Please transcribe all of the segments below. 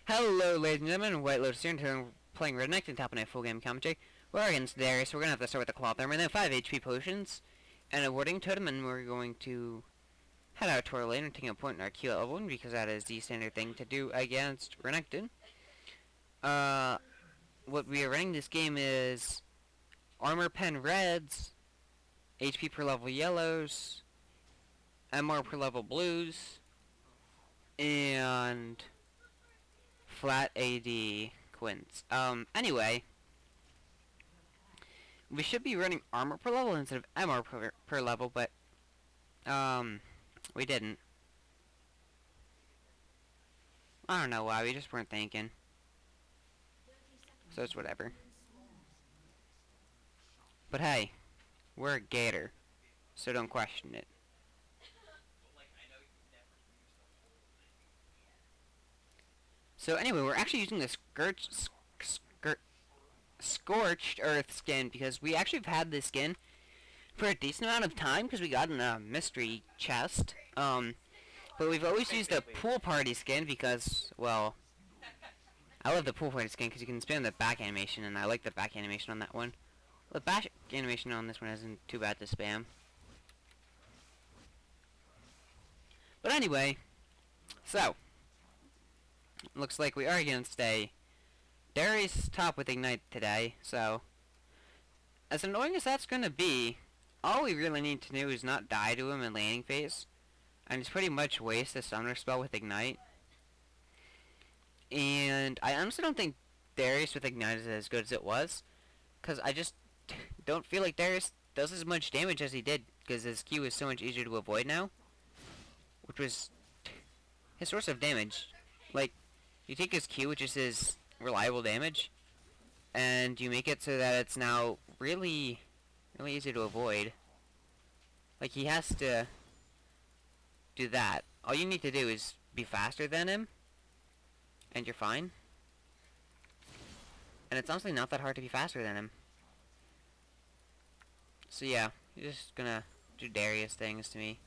Hello, ladies and gentlemen, White Lotus here, and today we're playing RenektonTop in a full game commentary. We're against Darius, so we're gonna have to start with the cloth armor, and then 5 HP potions, and a warding totem, and we're going to head out to our lane and take a point in our Q level 1, because that is the standard thing to do against Renekton. What we are running this game is armor pen reds, HP per level yellows, MR per level blues, and flat AD quints. Anyway, we should be running armor per level instead of MR per level, but, we didn't. I don't know why, we just weren't thinking. So it's whatever. But hey, we're a gator, so don't question it. So anyway, we're actually using the Scorched Earth skin because we actually have had this skin for a decent amount of time because we got in a mystery chest. But we've always used the pool party skin because, well, I love the pool party skin because you can spam the back animation, and I like the back animation on that one. The back animation on this one isn't too bad to spam. But anyway, so looks like we are against a Darius top with Ignite today, so as annoying as that's gonna be, all we really need to do is not die to him in laning phase, and it's pretty much waste the summoner spell with Ignite. And I honestly don't think Darius with Ignite is as good as it was, because I just don't feel like Darius does as much damage as he did, because his Q is so much easier to avoid now, which was his source of damage. Like, you take his Q, which is his reliable damage, and you make it so that it's now really easy to avoid. Like, he has to do that. All you need to do is be faster than him, and you're fine. And it's honestly not that hard to be faster than him. So yeah, you're just gonna do Darius things to me.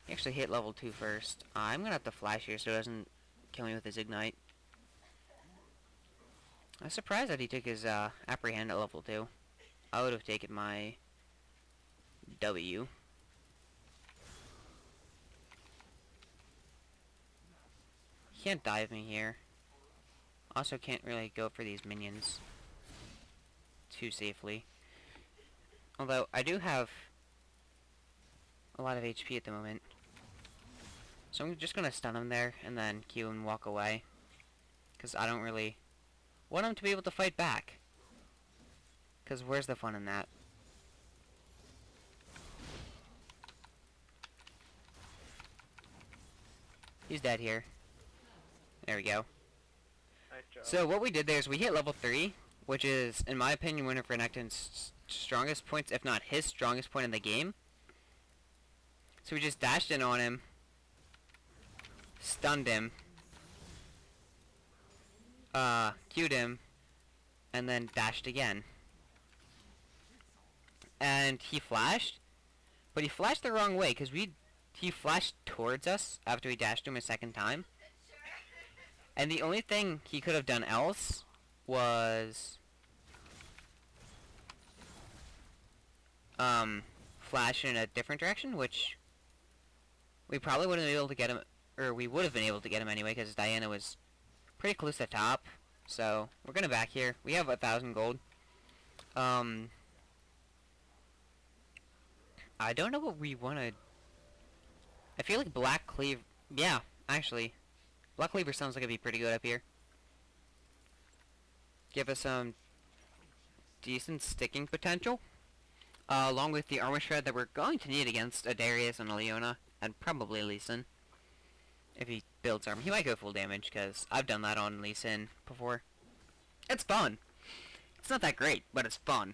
He actually hit level 2 first. I'm gonna have to flash here so it doesn't kill me with his Ignite. I'm surprised that he took his Apprehend at level 2. I would have taken my W. He can't dive me here. Also can't really go for these minions too safely. Although, I do have a lot of HP at the moment. So I'm just gonna stun him there, and then Q and walk away. Because I don't really want him to be able to fight back. Because where's the fun in that? He's dead here. There we go. Nice job. So what we did there is we hit level 3, which is, in my opinion, one of Renekton's strongest points, if not his strongest point in the game. So we just dashed in on him, stunned him, Q'd him, and then dashed again. And he flashed, but he flashed the wrong way, because he flashed towards us after we dashed him a second time. And the only thing he could have done else was flash in a different direction, which we probably wouldn't be able to get him, or we would have been able to get him anyway, because Diana was pretty close to top. So we're gonna back here. We have 1,000 gold. I don't know what we want to. I feel like Black Cleaver. Yeah, actually, Black Cleaver sounds like it'd be pretty good up here. Give us some decent sticking potential. Along with the armor shred that we're going to need against a Darius and a Leona, and probably Lee Sin. If he builds armor. He might go full damage, because I've done that on Lee Sin before. It's fun. It's not that great, but it's fun.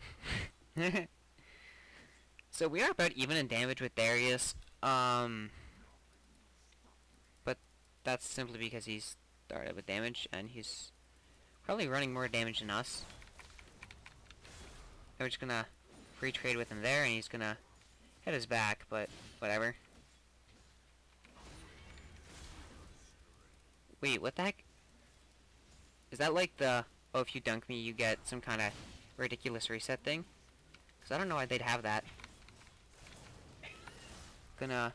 So we are about even in damage with Darius. But that's simply because he's started with damage, and he's probably running more damage than us. And we're just gonna free trade with him there, and he's gonna hit us back, but whatever. Wait, what the heck? Is that like the, oh, if you dunk me, you get some kind of ridiculous reset thing? Because I don't know why they'd have that. Gonna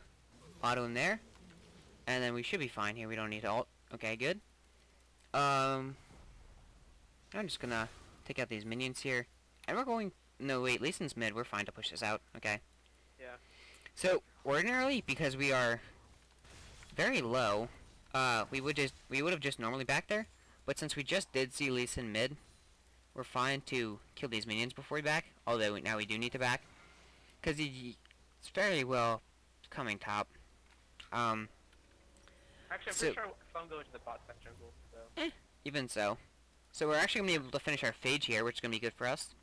auto him there. And then we should be fine here. We don't need to ult. Okay, good. I'm just gonna take out these minions here. And we're going... No, wait, Lee Sin's mid. We're fine to push this out. Okay. Yeah. So, ordinarily, because we are very low, we would have just normally backed there. But since we just did see Lee Sin mid, we're fine to kill these minions before we back. Although, now we do need to back. Because it's very well coming top. Actually, I'm pretty sure if I'm going to the bot side jungle, so... Even so. So we're actually going to be able to finish our phage here, which is going to be good for us.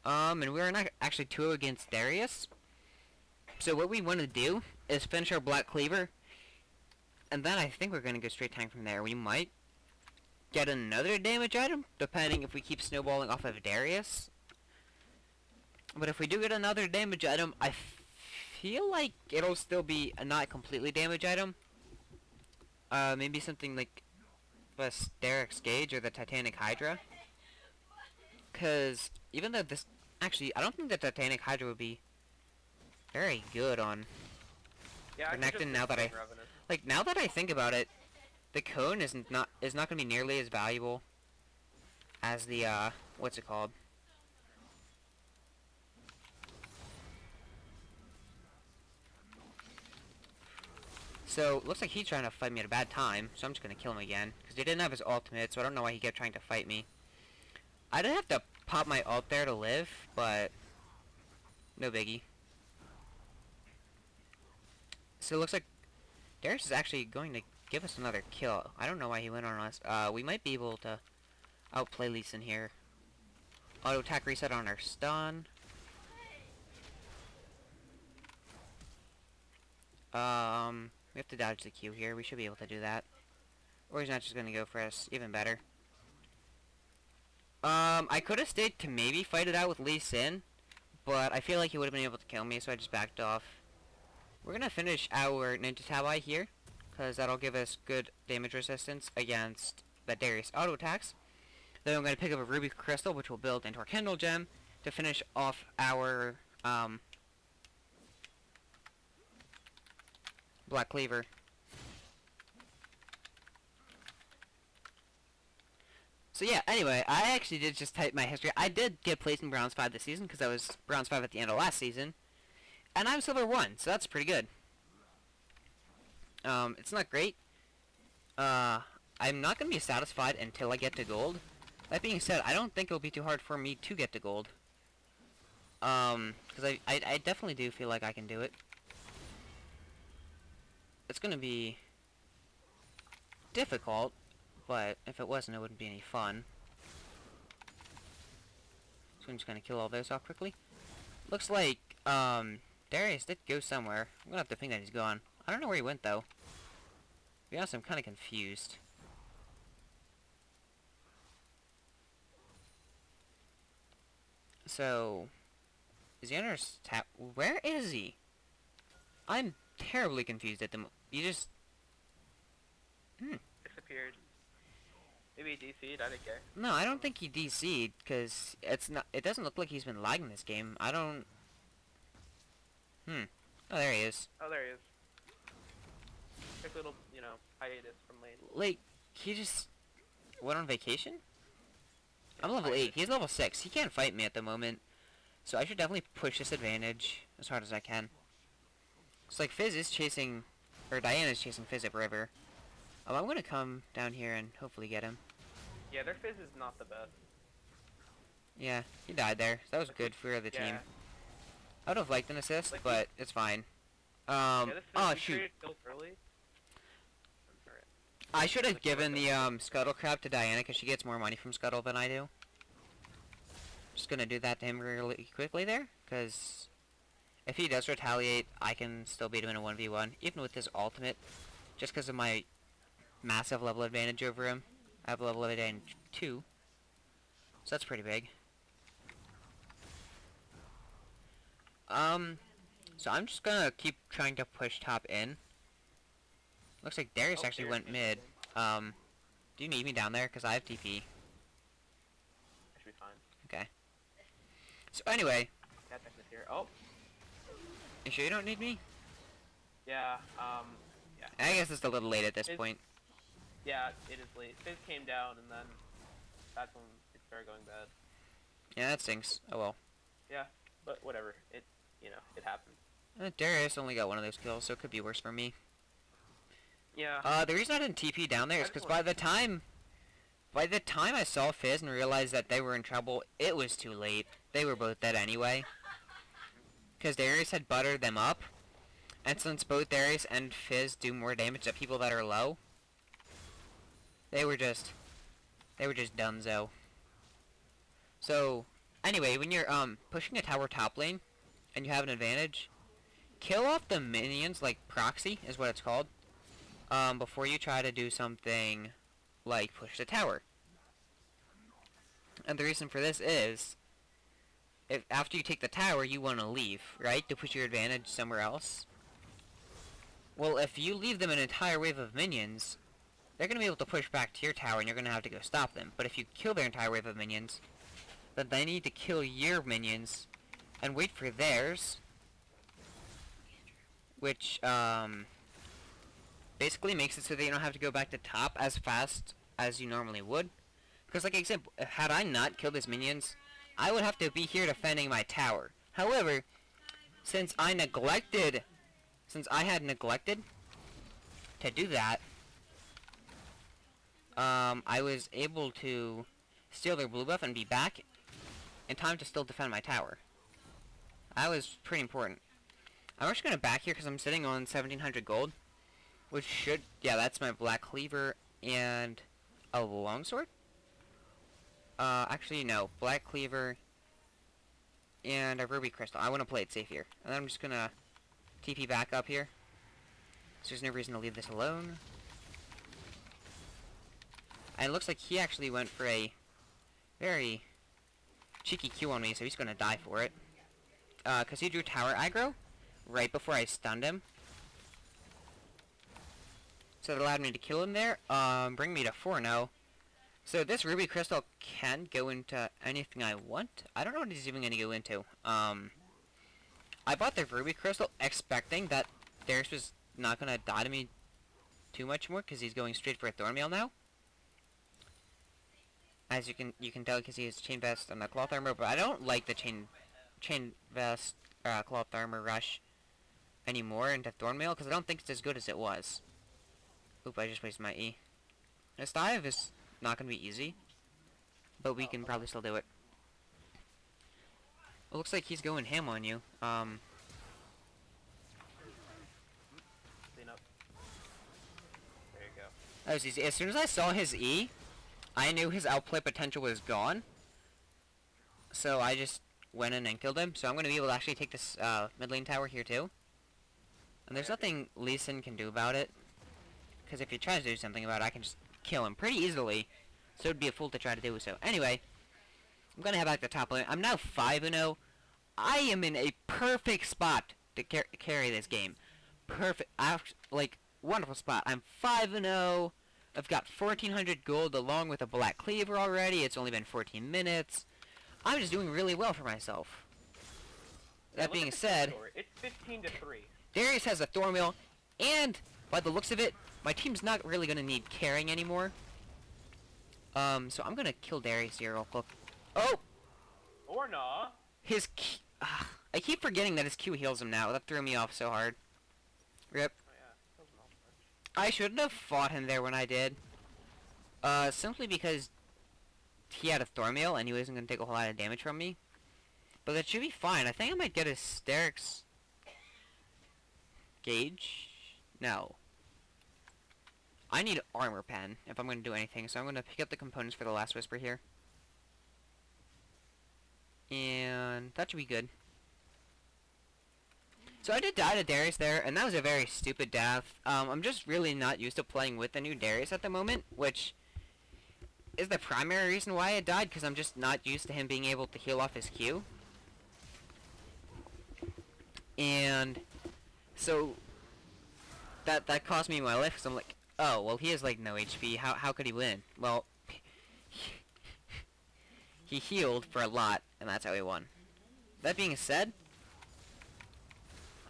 And we're not actually 2 against Darius. So what we want to do is finish our Black Cleaver. And then I think we're going to go straight tank from there. We might get another damage item, depending if we keep snowballing off of Darius. But if we do get another damage item, I feel like it'll still be a not completely damage item. Maybe something like the Sterix Gauge or the Titanic Hydra. Because even though this... Actually, I don't think the Titanic Hydra would be very good on Renekton now that I... Revenant. Like, now that I think about it, the cone is not going to be nearly as valuable as the, what's it called? So, looks like he's trying to fight me at a bad time, so I'm just going to kill him again. Because he didn't have his ultimate, so I don't know why he kept trying to fight me. I did have to pop my ult there to live, but no biggie. So it looks like Darius is actually going to give us another kill. I don't know why he went on us. We might be able to outplay Lee Sin here. Auto attack reset on our stun. We have to dodge the Q here. We should be able to do that. Or he's not just going to go for us. Even better. I could have stayed to maybe fight it out with Lee Sin, but I feel like he would have been able to kill me, so I just backed off. We're going to finish our Ninja Tabi here, because that'll give us good damage resistance against the Darius auto attacks. Then I'm going to pick up a Ruby Crystal, which will build into our Kindle Gem, to finish off our, Black Cleaver. So yeah, anyway, I actually did just type my history. I did get placed in Bronze 5 this season, because I was Bronze 5 at the end of last season. And I'm Silver 1, so that's pretty good. It's not great. I'm not going to be satisfied until I get to Gold. That being said, I don't think it'll be too hard for me to get to Gold. Because I definitely do feel like I can do it. It's going to be difficult, but if it wasn't, it wouldn't be any fun. So I'm just going to kill all those off quickly. Looks like, Darius did go somewhere. I'm going to have to think that he's gone. I don't know where he went, though. To be honest, I'm kind of confused. So, is he under his tap? Where is he? I'm terribly confused at the you just... Disappeared. Maybe he DC'd, I didn't care. No, I don't think he DC'd, because it's not... It doesn't look like he's been lagging this game. I don't... Oh, there he is. Oh, there he is. Quick little, hiatus from lane. Like, he just... went on vacation? I'm level 8. He's level 6. He can't fight me at the moment. So I should definitely push this advantage as hard as I can. It's like Fizz is chasing... Or Diana's chasing Fizz up river. I'm gonna come down here and hopefully get him. Yeah, their Fizz is not the best. Yeah, he died there. So that was good for the team. I would have liked an assist, like but it's fine. Yeah, Oh, shoot. Early. I should have given the Scuttle Crab to Diana because she gets more money from Scuttle than I do. Just gonna do that to him really quickly there, because if he does retaliate, I can still beat him in a 1v1, even with his ultimate, just because of my massive level advantage over him. I have a level advantage 2, so that's pretty big. So I'm just gonna keep trying to push top in. Looks like Darius actually went mid. Do you need me down there? Because I have TP. I should be fine. Okay. So anyway. Cat Technus here. Oh. You sure you don't need me? Yeah, yeah. I guess it's a little late at this point. Yeah, it is late. Fizz came down, and then that's when it started going bad. Yeah, that stinks. Oh well. Yeah, but whatever. It, it happened. Darius only got one of those kills, so it could be worse for me. Yeah. The reason I didn't TP down there is because by the time I saw Fizz and realized that they were in trouble, it was too late. They were both dead anyway. Because Darius had buttered them up, and since both Darius and Fizz do more damage to people that are low, they were just donezo. So, anyway, when you're pushing a tower top lane, and you have an advantage, kill off the minions, like proxy is what it's called, before you try to do something like push the tower. And the reason for this is, if after you take the tower, you want to leave, right, to put your advantage somewhere else. Well, if you leave them an entire wave of minions, they're going to be able to push back to your tower, and you're going to have to go stop them. But if you kill their entire wave of minions, then they need to kill your minions and wait for theirs, which basically makes it so that you don't have to go back to top as fast as you normally would. Because, like example, had I not killed his minions, I would have to be here defending my tower. However, since I had neglected to do that, I was able to steal their blue buff and be back in time to still defend my tower. That was pretty important. I'm actually going to back here because I'm sitting on 1700 gold, which should, yeah, that's my black cleaver and a longsword. Actually, no, black cleaver and a ruby crystal. I want to play it safe here. And then I'm just going to TP back up here. So there's no reason to leave this alone. And it looks like he actually went for a very cheeky Q on me, so he's going to die for it. Because he drew tower aggro right before I stunned him. So that allowed me to kill him there. Bring me to 4-0. So this ruby crystal can go into anything I want. I don't know what he's even going to go into. I bought the ruby crystal expecting that Darius was not going to die to me too much more because he's going straight for a thorn mail now. As you can tell because he has chain vest and a cloth armor, but I don't like the chain vest cloth armor rush anymore into thorn mail because I don't think it's as good as it was. Oop, I just wasted my E. This dive is not going to be easy, but we can probably still do it. It looks like he's going ham on you. Clean up. There you go. That was easy. As soon as I saw his E, I knew his outplay potential was gone. So I just went in and killed him. So I'm going to be able to actually take this mid lane tower here too. And there's nothing Lee Sin can do about it. Because if he tries to do something about it, I can just kill him pretty easily. So it'd be a fool to try to do so. Anyway, I'm going to head back to top lane. I'm now 5-0. I am in a perfect spot to carry this game. Perfect. Like, wonderful spot. I'm 5-0. I've got 1,400 gold along with a black cleaver already. It's only been 14 minutes. I'm just doing really well for myself. That being said, it's 15-3. Darius has a Thornmail, and by the looks of it, my team's not really going to need carrying anymore. So I'm going to kill Darius here real quick. Oh! Or nah. His Q... I keep forgetting that his Q heals him now. That threw me off so hard. Rip. Oh, yeah. I shouldn't have fought him there when I did. Simply because he had a Thornmail and he wasn't going to take a whole lot of damage from me. But that should be fine. I think I might get a Sterix gauge. No. I need armor pen if I'm going to do anything, so I'm going to pick up the components for the last whisper here. And that should be good. So I did die to Darius there, and that was a very stupid death. I'm just really not used to playing with the new Darius at the moment, which is the primary reason why I died, because I'm just not used to him being able to heal off his Q. And so that cost me my life, because I'm like, Oh, well, he has, like, no HP. How could he win? Well, he healed for a lot, and that's how he won. That being said,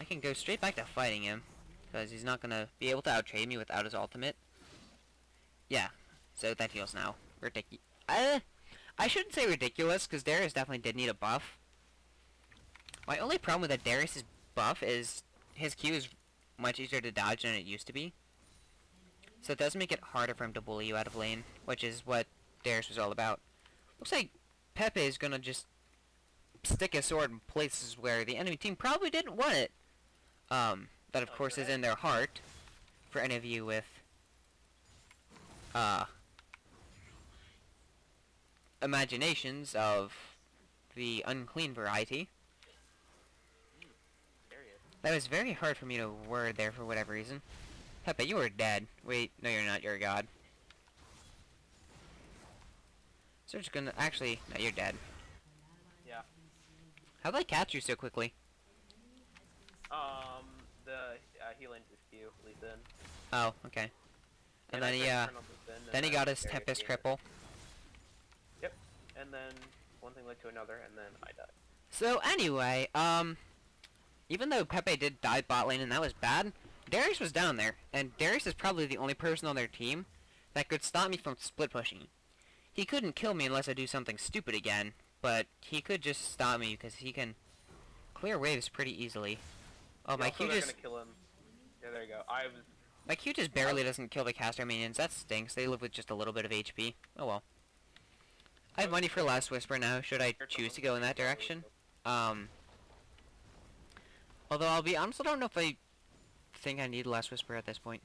I can go straight back to fighting him, because he's not gonna be able to out-trade me without his ultimate. Yeah, so that heals now. I shouldn't say ridiculous, because Darius definitely did need a buff. My only problem with that Darius' buff is his Q is much easier to dodge than it used to be. So it does make it harder for him to bully you out of lane, which is what Darius was all about. Looks like Pepe is gonna just stick his sword in places where the enemy team probably didn't want it. That of course is in their heart, for any of you with, imaginations of the unclean variety. That was very hard for me to word there for whatever reason. Pepe, you are dead. Wait, no you're not, you're a god. So we're just gonna, actually, no, you're dead. Yeah. How'd I catch you so quickly? The healing his Q, Lee Sin. Oh, okay. And then he got his Tempest cripple. Yep. And then one thing led to another, and then I died. So anyway, even though Pepe did die bot lane and that was bad, Darius was down there, and Darius is probably the only person on their team that could stop me from split pushing. He couldn't kill me unless I do something stupid again, but he could just stop me because he can clear waves pretty easily. Oh, my Q just... Gonna kill him. Yeah, there you go. My Q just barely doesn't kill the caster minions. That stinks. They live with just a little bit of HP. Oh well. I have money for Last Whisper now, should I choose to go in that direction. Although I'll be honest, I don't know if I think I need Last Whisper at this point.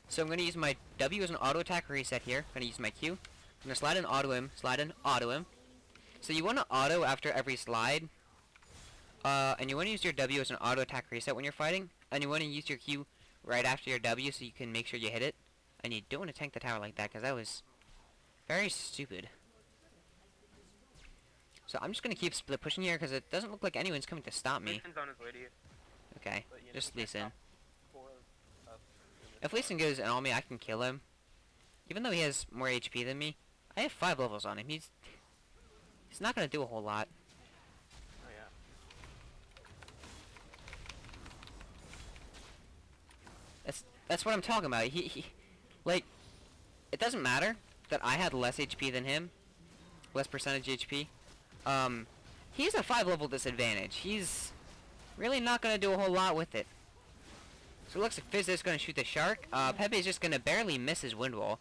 So I'm going to use my W as an auto attack reset here. I'm going to use my Q. I'm going to slide in, auto him, slide in, auto him. So you want to auto after every slide. And you want to use your W as an auto attack reset when you're fighting. And you want to use your Q right after your W so you can make sure you hit it. And you don't want to tank the tower like that because that was very stupid. So I'm just going to keep split pushing here because it doesn't look like anyone's coming to stop me. Lee Sin's on his way to you. Okay, But, just Lee Sin. Four of us If Lee Sin goes in on me, I can kill him. Even though he has more HP than me, I have 5 levels on him. He's not going to do a whole lot. Oh yeah. That's what I'm talking about. He like, it doesn't matter that I had less HP than him, less percentage HP. He's a 5 level disadvantage. He's really not gonna do a whole lot with it. So it looks like Fizz is gonna shoot the shark. Pepe's just gonna barely miss his wind wall.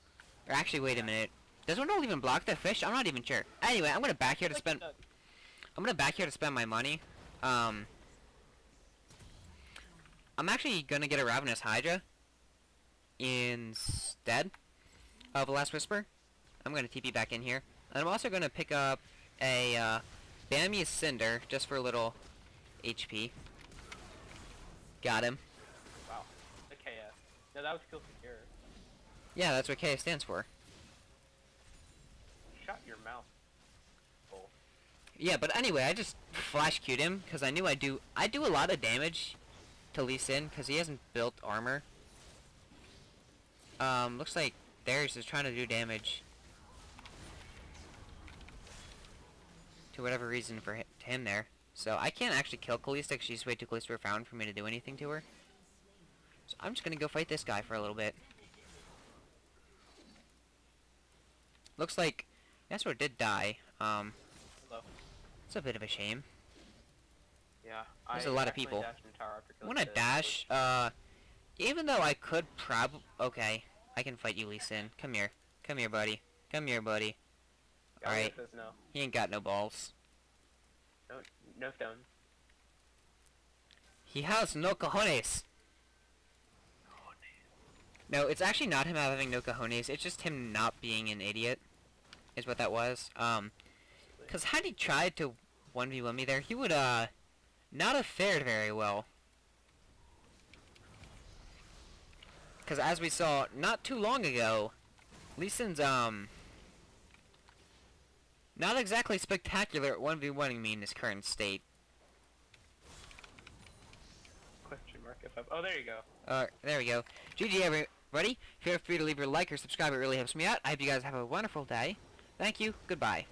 Or actually, wait a minute. Does wind wall even block the fish? I'm not even sure. Anyway, I'm gonna back here to spend. I'm gonna back here to spend my money. I'm actually gonna get a Ravenous Hydra instead of a Last Whisper. I'm gonna TP back in here. And I'm also gonna pick up a Bami's Cinder just for a little HP. Got him. Wow. The KS. No, that was kill secure. Yeah, that's what KS stands for. Shot your mouth. Oh. Yeah, but anyway, I just flash Q'd him because I knew I do a lot of damage to Lee Sin because he hasn't built armor. Looks like Darius is trying to do damage to whatever reason for to him there. So I can't actually kill Kalista because she's way too close to her fountain for me to do anything to her. So I'm just gonna go fight this guy for a little bit. Looks like Yasuo did die. Hello. It's a bit of a shame. Yeah. There's a lot of people. When I dash, even though I could okay, I can fight you, Lee Sin. Come here. Come here, buddy. Come here, buddy. Alright. No. He ain't got no balls. No stone. He has no cojones. No, it's actually not him having no cojones. It's just him not being an idiot. Is what that was. Because had he tried to 1v1 me there, he would, not have fared very well. Because as we saw not too long ago, Lee Sin's, not exactly spectacular at 1v1ing me in his current state. Question mark RenektonTop. Oh, there you go. There we go. GG, everybody. Feel free to leave your like or subscribe. It really helps me out. I hope you guys have a wonderful day. Thank you. Goodbye.